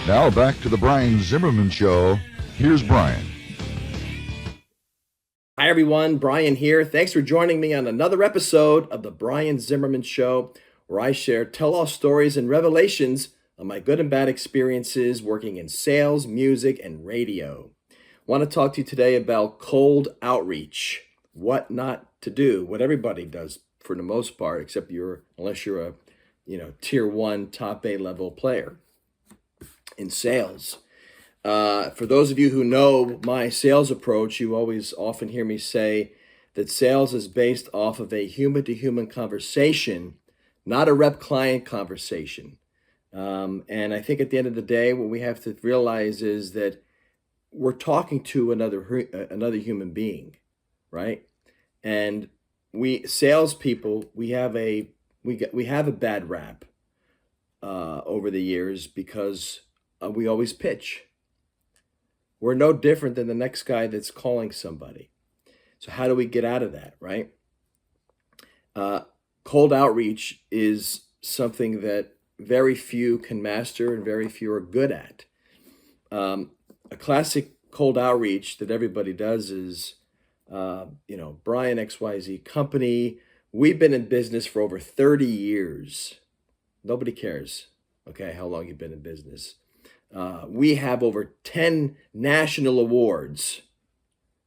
Now back to the Brian Zimmerman Show. Here's Brian. Hi, everyone. Brian here. Thanks for joining me on another episode of the Brian Zimmerman Show, where I share tell-all stories and revelations of my good and bad experiences working in sales, music, and radio. I want to talk to you today about cold outreach, what not to do, what everybody does for the most part, except unless you're a tier one top A level player in sales. For those of you who know my sales approach, you always often hear me say that sales is based off of a human-to-human conversation, not a rep-client conversation. And I think at the end of the day, what we have to realize is that we're talking to another human being, right? And we salespeople, we have a bad rap over the years because we always pitch. We're no different than the next guy that's calling somebody. So how do we get out of that, right? Cold outreach is something that very few can master and very few are good at. A classic cold outreach that everybody does is, Brian XYZ Company, we've been in business for over 30 years. Nobody cares, okay, how long you've been in business. We have over 10 national awards.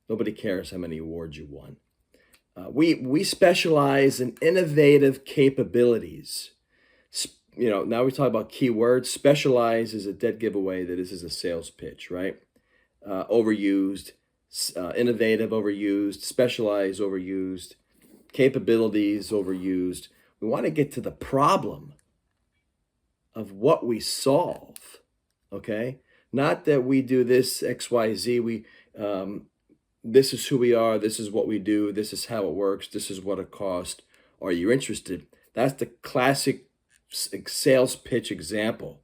Nobody cares how many awards you won. We specialize in innovative capabilities. Now we talk about keywords. Specialize is a dead giveaway that this is a sales pitch, right? Overused, innovative, overused, specialize, overused, capabilities, overused. We want to get to the problem of what we solve. Okay, not that we do this XYZ. This is who we are. This is what we do. This is how it works. This is what it costs. Are you interested? That's the classic sales pitch example.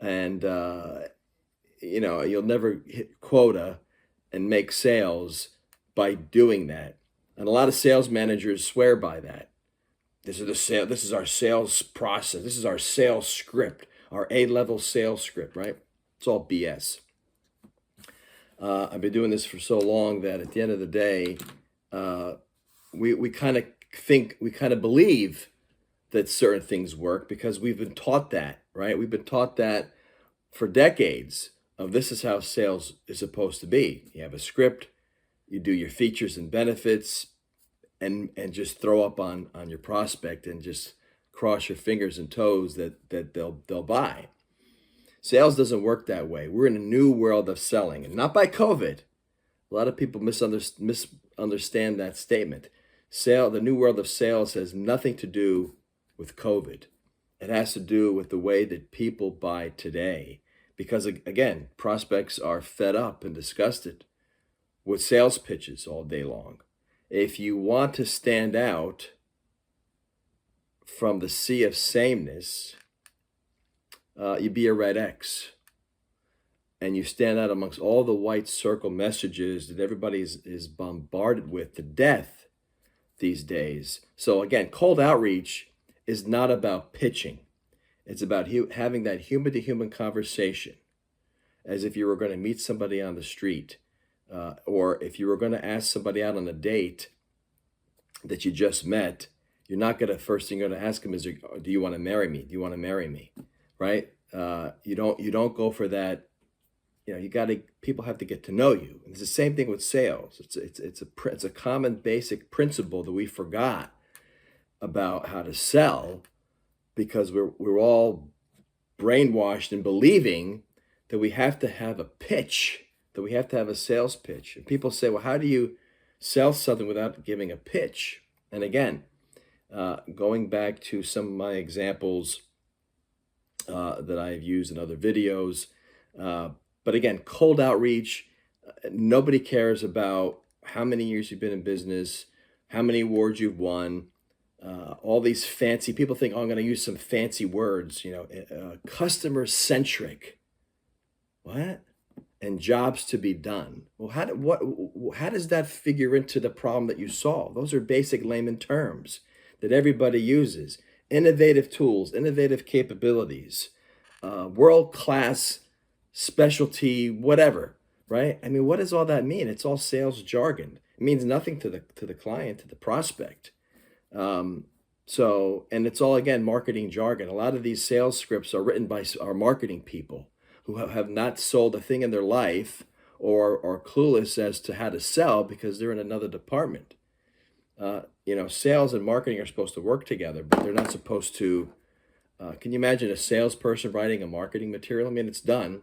And you'll never hit quota and make sales by doing that. And a lot of sales managers swear by that. This is our sales process. This is our sales script. Our A-level sales script, right? It's all BS. I've been doing this for so long that at the end of the day, we kind of believe that certain things work because we've been taught that, right? We've been taught that for decades of this is how sales is supposed to be. You have a script, you do your features and benefits, and just throw up on your prospect and just cross your fingers and toes that they'll buy. Sales doesn't work that way. We're in a new world of selling, and not by COVID. A lot of people misunderstand that statement. The new world of sales has nothing to do with COVID. It has to do with the way that people buy today. Because again, prospects are fed up and disgusted with sales pitches all day long. If you want to stand out from the sea of sameness, you be a red X. And you stand out amongst all the white circle messages that everybody is bombarded with to death these days. So again, cold outreach is not about pitching. It's about having that human-to-human conversation, as if you were going to meet somebody on the street, or if you were going to ask somebody out on a date that you just met. You're not going to, first thing you're going to ask them is, do you want to marry me? Do you want to marry me? Right? You don't go for that. People have to get to know you. And it's the same thing with sales. It's a common basic principle that we forgot about how to sell because we're all brainwashed in believing that we have to have a pitch, that we have to have a sales pitch. And people say, well, how do you sell something without giving a pitch? And again, going back to some of my examples that I've used in other videos. But again, cold outreach, nobody cares about how many years you've been in business, how many awards you've won, all these fancy, people think, oh, I'm going to use some fancy words, customer centric. What? And jobs to be done. Well, how does that figure into the problem that you solve? Those are basic layman terms that everybody uses. Innovative tools, innovative capabilities, world-class specialty, whatever, right? I mean, what does all that mean? It's all sales jargon. It means nothing to the client, to the prospect. And it's all, again, marketing jargon. A lot of these sales scripts are written by our marketing people who have not sold a thing in their life, or are clueless as to how to sell because they're in another department. Sales and marketing are supposed to work together, but they're not supposed to. Can you imagine a salesperson writing a marketing material? I mean, it's done.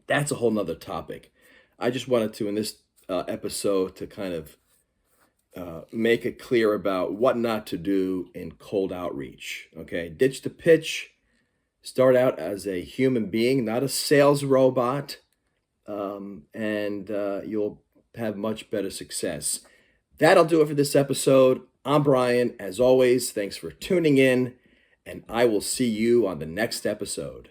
That's a whole nother topic. I just wanted to, in this episode, to kind of make it clear about what not to do in cold outreach. Okay, ditch the pitch. Start out as a human being, not a sales robot, and you'll have much better success. That'll do it for this episode. I'm Brian. As always, thanks for tuning in, and I will see you on the next episode.